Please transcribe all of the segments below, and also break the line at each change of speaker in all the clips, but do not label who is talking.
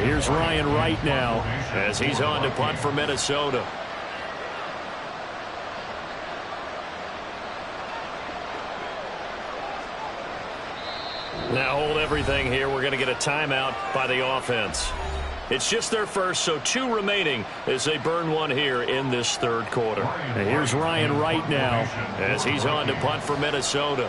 Here's Ryan Wright now as he's on to punt for Minnesota. Now hold everything here. We're going to get a timeout by the offense. It's just their first, so 2 remaining as they burn one here in this third quarter. And here's Ryan Wright now as he's on to punt for Minnesota.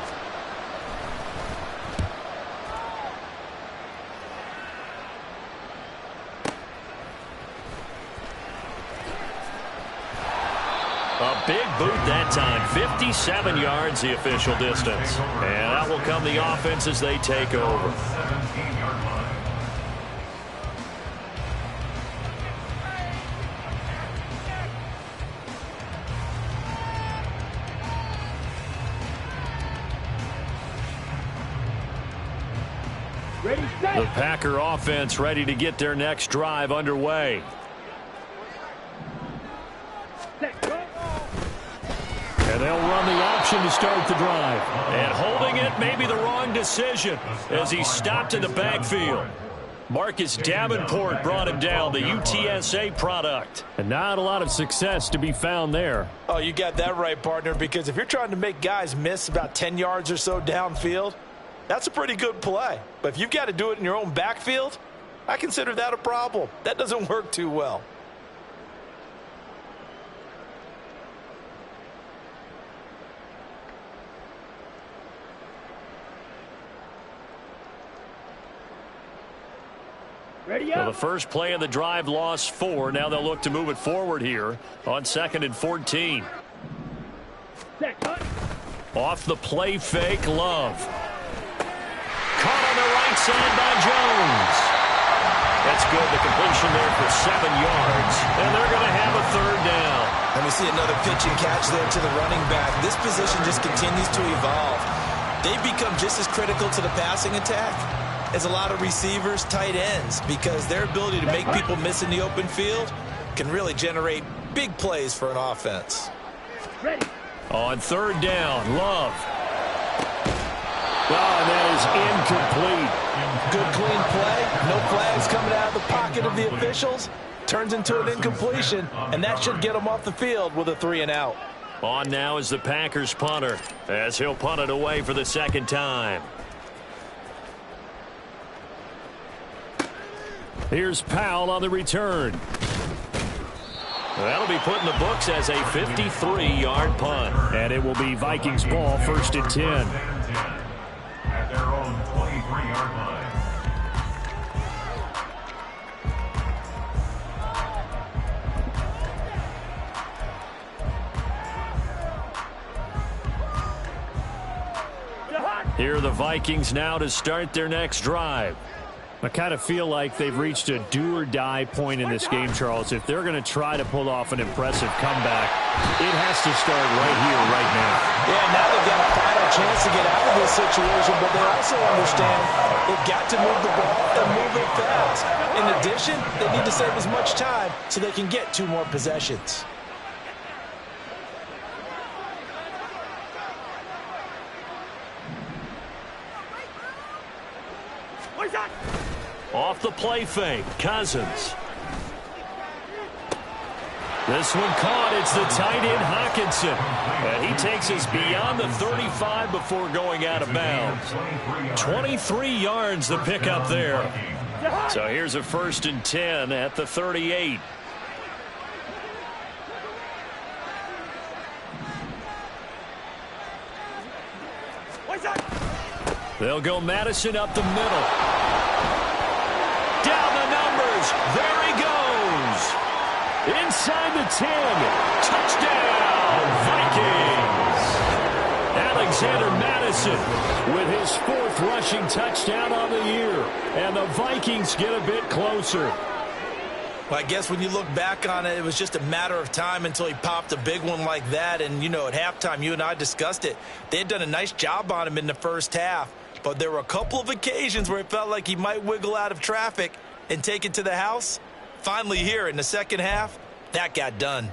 A big boot that time. 57 yards the official distance. And out will come the offense as they take over. The Packer offense ready to get their next drive underway. And they'll run the option to start the drive. And holding it may be the wrong decision as he stopped in the backfield. Marcus Davenport brought him down, the UTSA product. And not a lot of success to be found there.
Oh, you got that right, partner, because if you're trying to make guys miss about 10 yards or so downfield, that's a pretty good play. But if you've got to do it in your own backfield, I consider that a problem. That doesn't work too well.
So the first play of the drive lost 4. Now they'll look to move it forward here on 2nd and 14. Off the play fake, Love. Caught on the right side by Jones. That's good. The completion there for 7 yards. And they're going to have a 3rd down.
And we see another pitch and catch there to the running back. This position just continues to evolve. They've become just as critical to the passing attack as a lot of receivers, tight ends, because their ability to make people miss in the open field can really generate big plays for an offense.
On 3rd down, Love. Oh, and that is incomplete.
Good clean play. No flags coming out of the pocket of the officials. Turns into an incompletion, and that should get them off the field with a 3 and out.
On now is the Packers punter as he'll punt it away for the 2nd time. Here's Powell on the return. That'll be put in the books as a 53-yard punt. And it will be Vikings ball, 1st and 10.
At their own 23-yard line.
Here are the Vikings now to start their next drive. I kind of feel like they've reached a do-or-die point in this game, Charles. If they're going to try to pull off an impressive comeback, it has to start right here, right now.
Yeah, now they've got a final chance to get out of this situation, but they also understand they've got to move the ball and move it fast. In addition, they need to save as much time so they can get 2 more possessions.
Off the play fake, Cousins. This one caught. It's the tight end, Hawkinson. And he takes us beyond the 35 before going out of bounds. 23 yards the pickup there. So here's a 1st and 10 at the 38. They'll go Madison up the middle. Down the numbers. There he goes. Inside the 10. Touchdown, Vikings. Alexander Madison with his 4th rushing touchdown on the year. And the Vikings get a bit closer.
Well, I guess when you look back on it, it was just a matter of time until he popped a big one like that. And, you know, at halftime, you and I discussed it. They had done a nice job on him in the first half. But there were a couple of occasions where it felt like he might wiggle out of traffic and take it to the house. Finally here in the second half, that got done.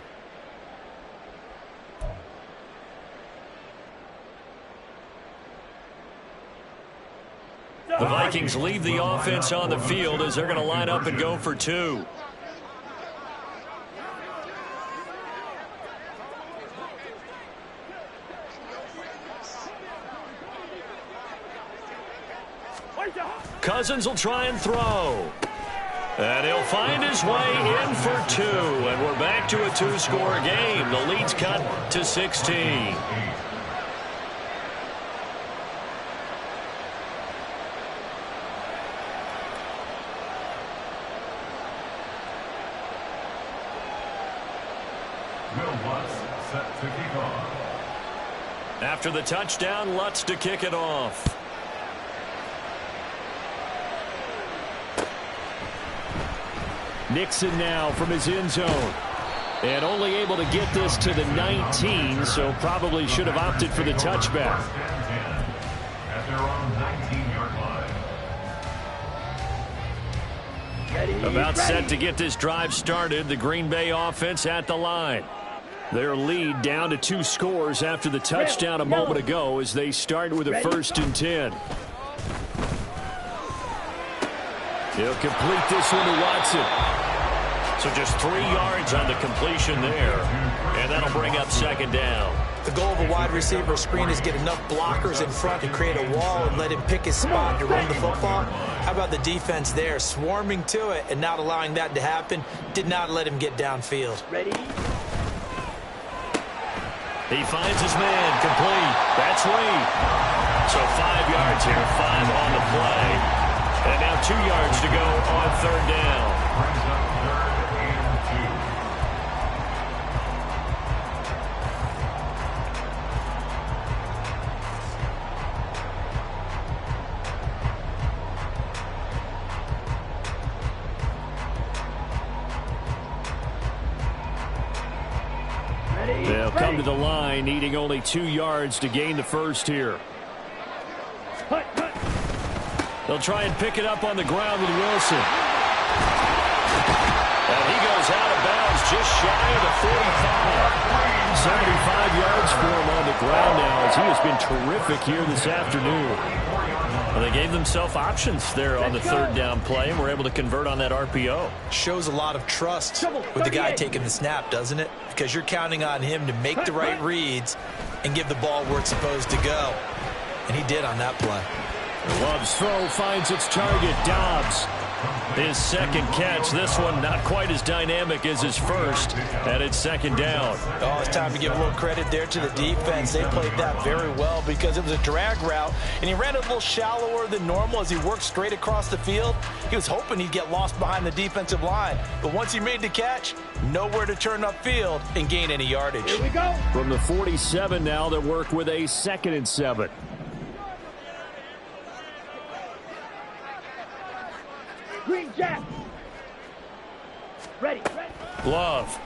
The Vikings leave the offense on the field as they're going to line up and go for two. Cousins will try and throw. And he'll find his way in for two. And we're back to a two-score game. The lead's cut to 16.
Set to kick off.
After the touchdown, Lutz to kick it off. Nixon now from his end zone. And only able to get this to the 19, so probably should have opted for the touchback.
At their own 19-yard line.
About set to get this drive started. The Green Bay offense at the line. Their lead down to 2 scores after the touchdown a moment ago as they start with a 1st and 10. He'll complete this one to Watson. So just 3 yards on the completion there. And that'll bring up 2nd down.
The goal of a wide receiver screen is get enough blockers in front to create a wall and let him pick his spot to run the football. How about the defense there, swarming to it and not allowing that to happen? Did not let him get downfield.
Ready?
He finds his man, complete. That's Reed. So 5 yards here, 5 on the play. And now 2 yards to go on 3rd down.
Brings up 3rd and
2.
They'll come to the line, needing only 2 yards to gain the first here. They'll try and pick it up on the ground with Wilson. And he goes out of bounds just shy of the 45. 75 yards for him on the ground now as he has been terrific here this afternoon. Well, they gave themselves options there on the 3rd down play and were able to convert on that RPO.
Shows a lot of trust with the guy taking the snap, doesn't it? Because you're counting on him to make the right reads and give the ball where it's supposed to go. And he did on that play.
Love's throw finds its target, Dobbs. His 2nd catch. This one not quite as dynamic as his first, and it's 2nd down.
Oh, it's time to give a little credit there to the defense. They played that very well because it was a drag route, and he ran a little shallower than normal as he worked straight across the field. He was hoping he'd get lost behind the defensive line, but once he made the catch, nowhere to turn upfield and gain any yardage.
Here we go.
From the 47 now, they work with a 2nd and 7.
Green Jack. Ready.
Love.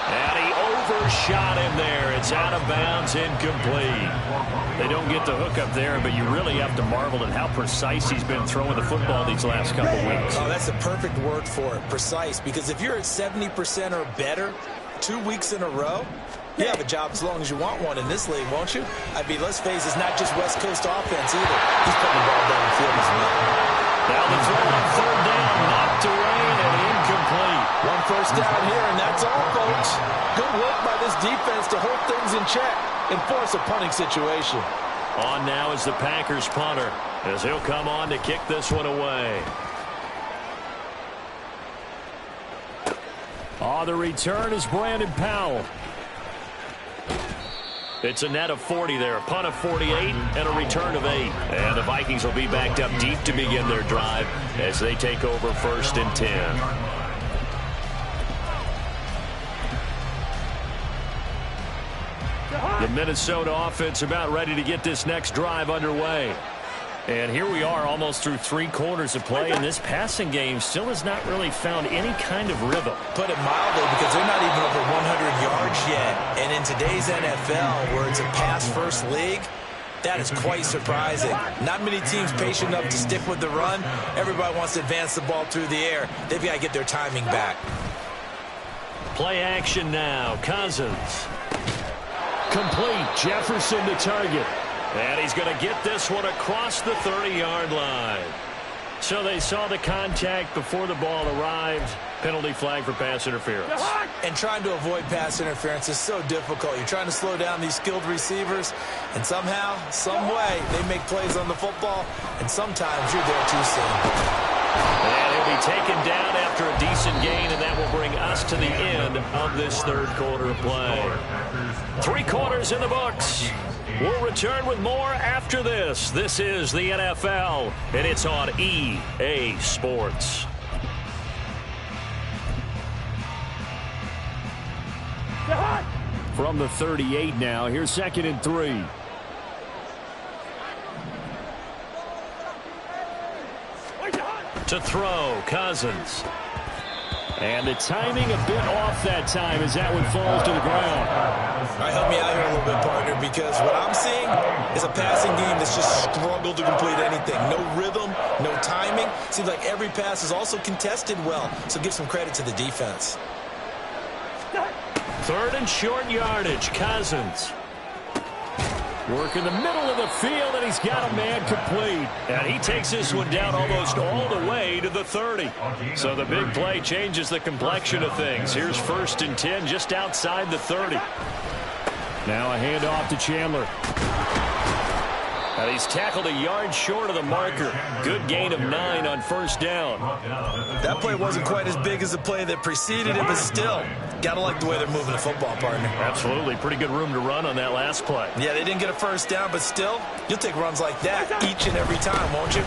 And he overshot him there. It's out of bounds, incomplete. They don't get the hook up there, but you really have to marvel at how precise he's been throwing the football these last couple weeks.
Oh, that's the perfect word for it, precise, because if you're at 70% or better 2 weeks in a row, you have a job as long as you want one in this league, won't you? I mean, let's face it, it's not just West Coast offense either. He's putting the ball down the field as well.
Now the throw on 3rd down, knocked away and incomplete.
1 first down here, and that's all, folks. Good work by this defense to hold things in check and force a punting situation.
On now is the Packers punter as he'll come on to kick this one away. The return is Brandon Powell. It's a net of 40 there, a punt of 48, and a return of 8. And the Vikings will be backed up deep to begin their drive as they take over 1st and 10. The Minnesota offense about ready to get this next drive underway. And here we are almost through 3 quarters of play, and this passing game still has not really found any kind of rhythm.
Put it mildly, because they're not even over 100 yards yet. And in today's NFL, where it's a pass-first league, that is quite surprising. Not many teams patient enough to stick with the run. Everybody wants to advance the ball through the air. They've got to get their timing back.
Play action now. Cousins. complete. Jefferson to target. And he's going to get this one across the 30-yard line. So they saw the contact before the ball arrived. Penalty flag for pass interference.
And trying to avoid pass interference is so difficult. You're trying to slow down these skilled receivers, and somehow, some way, they make plays on the football, and sometimes you're there too soon.
And he'll be taken down after a decent gain, and that will bring us to the end of this third quarter of play. 3 quarters in the books. We'll return with more after this. This is the NFL, and it's on EA Sports. From the 38 now, here's 2nd and 3. To throw, Cousins. And the timing a bit off that time as that one falls to the ground.
All right, help me out here a little bit, partner, because what I'm seeing is a passing game that's just struggled to complete anything. No rhythm, no timing. Seems like every pass is also contested well, so give some credit to the defense.
3rd and short yardage, Cousins. Work in the middle of the field, and he's got a man complete. And he takes this one down almost all the way to the 30. So the big play changes the complexion of things. Here's 1st and 10 just outside the 30. Now a handoff to Chandler. And he's tackled a yard short of the marker. Good gain of 9 on 1st down.
That play wasn't quite as big as the play that preceded it, but still, gotta like the way they're moving the football, partner.
Absolutely. Pretty good room to run on that last play.
Yeah, they didn't get a 1st down, but still, you'll take runs like that each and every time, won't you?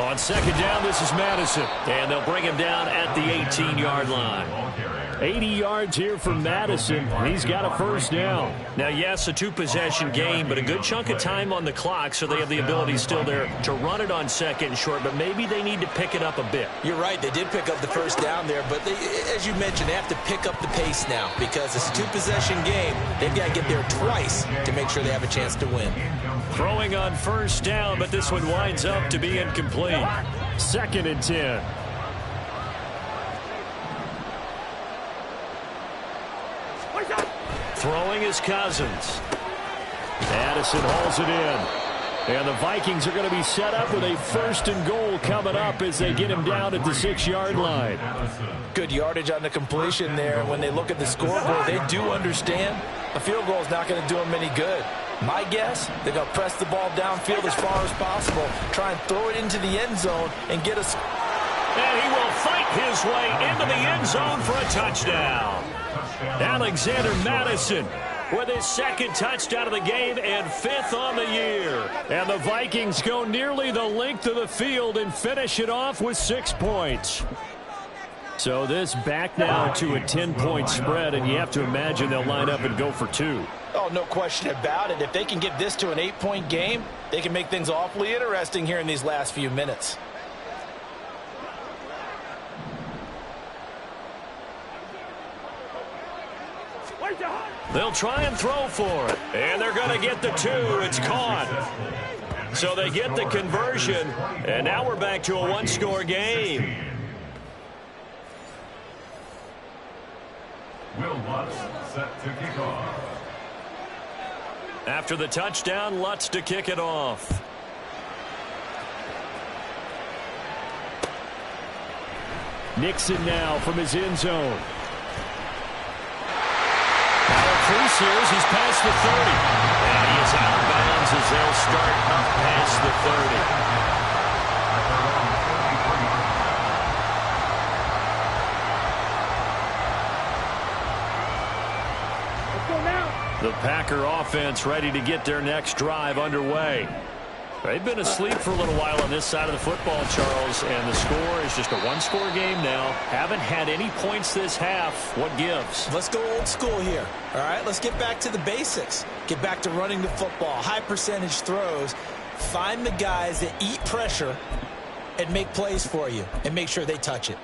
On 2nd down, this is Madison. And they'll bring him down at the 18-yard line. 80 yards here for Madison. He's got a 1st down. Now, yes, a 2-possession game, but a good chunk of time on the clock, so they have the ability still there to run it on 2nd and short, but maybe they need to pick it up a bit.
You're right. They did pick up the 1st down there, but they, as you mentioned, they have to pick up the pace now because it's a 2-possession game. They've got to get there twice to make sure they have a chance to win.
Throwing on 1st down, but this one winds up to be incomplete. 2nd and 10. Throwing is Cousins. Addison hauls it in. And the Vikings are going to be set up with a 1st and goal coming up as they get him down at the 6-yard line.
Good yardage on the completion there. And when they look at the scoreboard, they do understand a field goal is not going to do them any good. My guess, they're going to press the ball downfield as far as possible, try and throw it into the end zone and get us.
And he will fight his way into the end zone for a touchdown. Alexander Madison with his 2nd touchdown of the game and 5th on the year. And the Vikings go nearly the length of the field and finish it off with 6 points. So this back now to a 10-point spread, and you have to imagine they'll line up and go for 2.
Oh, no question about it. If they can get this to an 8-point game, they can make things awfully interesting here in these last few minutes.
They'll try and throw for it. And they're going to get the 2. It's caught. So they get the conversion. And now we're back to a 1-score game.
Will Lutz set to kick off.
After the touchdown, Lutz to kick it off. Nixon now from his end zone. Crease here as he's past the 30. And he is out of bounds as they'll start up past the 30. The Packer offense ready to get their next drive underway. They've been asleep for a little while on this side of the football, Charles, and the score is just a 1-score game now. Haven't had any points this half. What gives?
Let's go old school here. All right, let's get back to the basics. Get back to running the football, high percentage throws. Find the guys that eat pressure and make plays for you and make sure they touch it.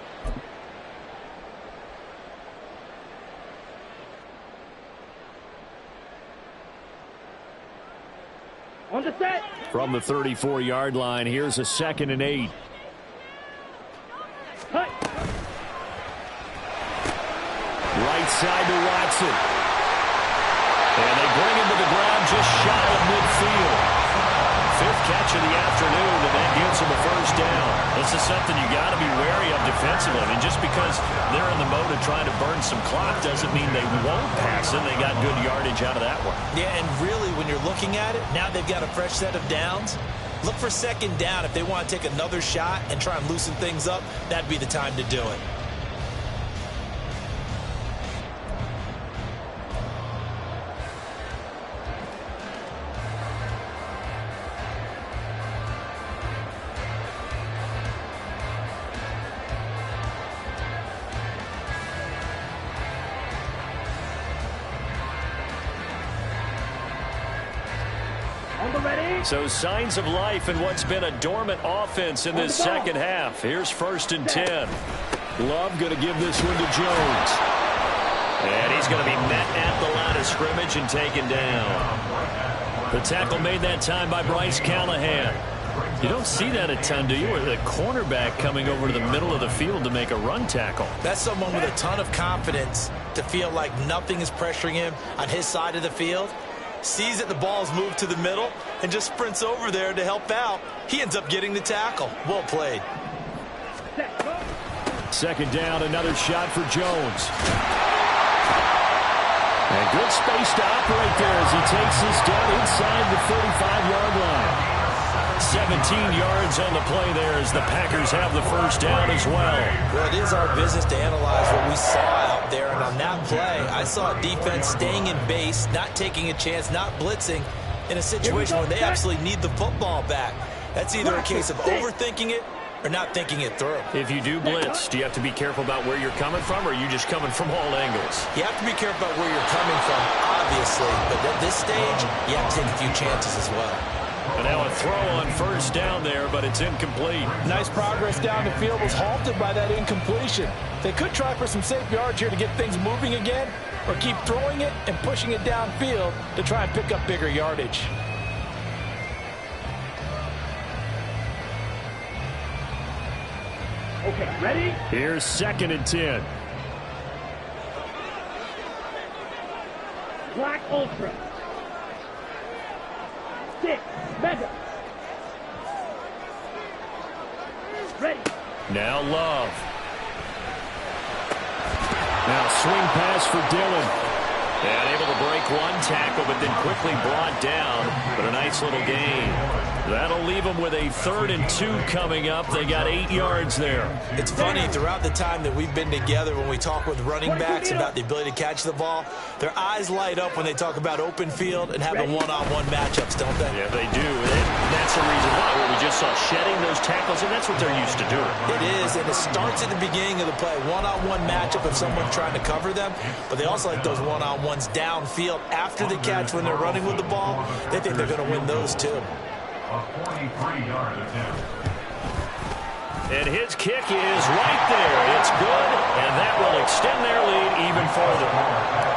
On the set.
From the 34-yard line, here's a 2nd and 8.
Cut.
Right side to Watson. And they bring him to the ground just shy of midfield. Fifth catch of the afternoon, and that gives him a first down. This is something you got to be wary of defensively. I mean, just because they're in the mode of trying to burn some clock doesn't mean they won't pass it. They got good yardage out of that one.
Yeah, and really, when you're looking at it, now they've got a fresh set of downs. Look for second down. If they want to take another shot and try and loosen things up, that'd be the time to do it.
So signs of life in what's been a dormant offense in this second half. Here's 1st and 10. Love going to give this one to Jones. And he's going to be met at the line of scrimmage and taken down. The tackle made that time by Bryce Callahan. You don't see that a ton, do you? Or the cornerback coming over to the middle of the field to make a run tackle.
That's someone with a ton of confidence to feel like nothing is pressuring him on his side of the field. Sees that the ball's moved to the middle and just sprints over there to help out. He ends up getting the tackle. Well played.
Second down, another shot for Jones. And good space to operate there as he takes this down inside the 35-yard line. 17 yards on the play there as the Packers have the first down as well.
Well, it is our business to analyze what we saw out there. And on that play, I saw a defense staying in base, not taking a chance, not blitzing in a situation where they absolutely need the football back. That's either a case of overthinking it or not thinking it through.
If you do blitz, do you have to be careful about where you're coming from, or are you just coming from all angles?
You have to be careful about where you're coming from, obviously. But at this stage, you have to take a few chances as well.
And now a throw on first down there, but it's incomplete.
Nice progress down the field was halted by that incompletion. They could try for some safe yards here to get things moving again, or keep throwing it and pushing it downfield to try and pick up bigger yardage.
Okay, ready?
Here's 2nd and 10.
Black Ultra. 6, Mega. Ready.
Now Love. Now swing pass for Dillon. And able to break one tackle, but then quickly brought down. But a nice little gain. That'll leave them with a 3rd and 2 coming up. They got 8 yards there.
It's funny, throughout the time that we've been together, when we talk with running backs about the ability to catch the ball, their eyes light up when they talk about open field and having one-on-one matchups, don't they?
Yeah, they do. And that's the reason why. Where we just saw shedding those tackles, and that's what they're used to doing.
It is, and it starts at the beginning of the play. One-on-one matchup if someone's trying to cover them, but they also like those one-on-ones downfield after the catch when they're running with the ball. They think they're going to win those too.
A 43-yard attempt.
And his kick is right there. It's good, and that will extend their lead even further.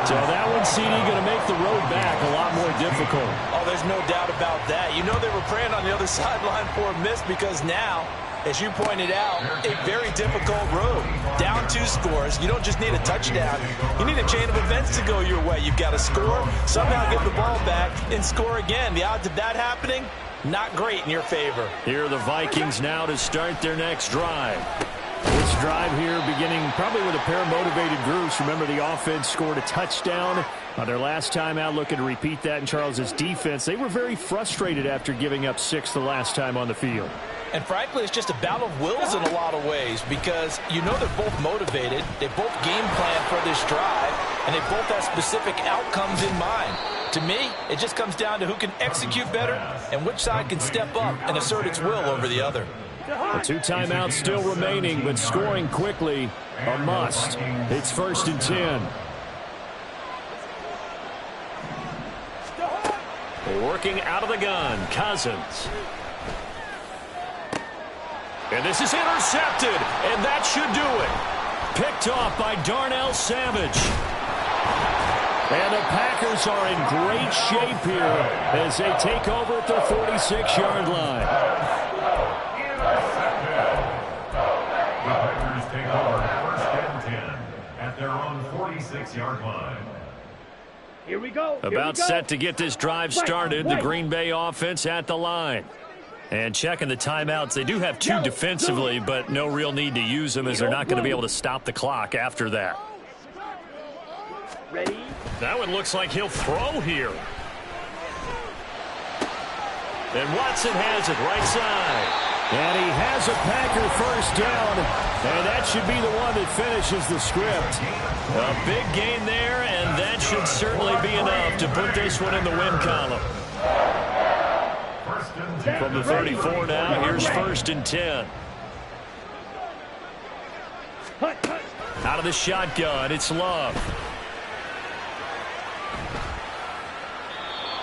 So that one, CD, going to make the road back a lot more difficult.
Oh, there's no doubt about that. You know they were praying on the other sideline for a miss because now, as you pointed out, a very difficult road. Down 2 scores. You don't just need a touchdown. You need a chain of events to go your way. You've got to score, somehow get the ball back, and score again. The odds of that happening, not great in your favor.
Here are the Vikings now to start their next drive. This drive here beginning probably with a pair of motivated groups. Remember, the offense scored a touchdown on their last time out, looking to repeat that in Charles's defense. They were very frustrated after giving up 6 the last time on the field.
And frankly, it's just a battle of wills in a lot of ways because you know they're both motivated. They both game plan for this drive, and they both have specific outcomes in mind. To me, it just comes down to who can execute better and which side can step up and assert its will over the other.
The 2 timeouts still remaining, but scoring quickly a must. It's 1st and 10. Working out of the gun, Cousins. And this is intercepted, and that should do it. Picked off by Darnell Savage. And the Packers are in great shape here as they take over at their 46-yard line.
The Packers take over 1st and 10 at their own 46-yard line.
Here we go.
About set to get this drive started. The Green Bay offense at the line. And checking the timeouts. They do have two defensively, but no real need to use them as they're not going to be able to stop the clock after that.
Ready?
That one looks like he'll throw here. And Watson has it right side.
And he has a Packer first down. And that should be the one that finishes the script.
A big gain there, and that should certainly be enough to put this one in the win column. From the 34 now, here's 1st and 10. Out of the shotgun, it's Love.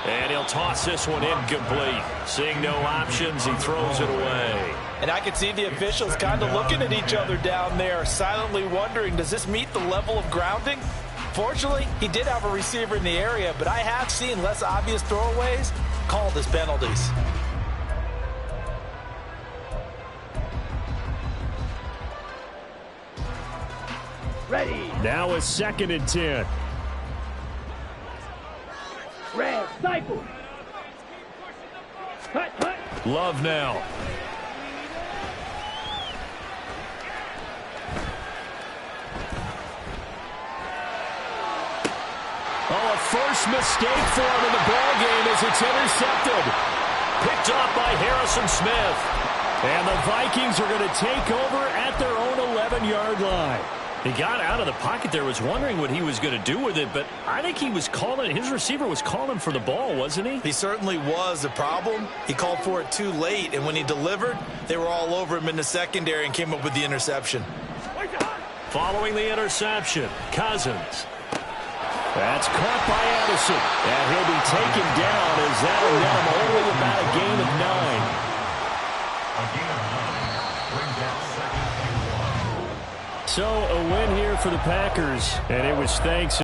And he'll toss this one incomplete. Seeing no options, he throws it away.
And I could see the officials kind of looking at each other down there, silently wondering, does this meet the level of grounding? Fortunately, he did have a receiver in the area, but I have seen less obvious throwaways called as penalties.
Ready.
Now a 2nd and 10.
Red. Cycle. Cut.
Love now.
Oh, a first mistake for him in the ballgame as it's intercepted.
Picked off by Harrison Smith.
And the Vikings are going to take over at their own 11-yard line.
He got out of the pocket there, was wondering what he was going to do with it, but I think he was calling, his receiver was calling for the ball, wasn't he?
He certainly was. The problem, he called for it too late, and when he delivered, they were all over him in the secondary and came up with the interception.
Following the interception, Cousins.
That's caught by Addison. And he'll be taken down as that'll net him only about a gain of 9. So a win here for the Packers, and it was thanks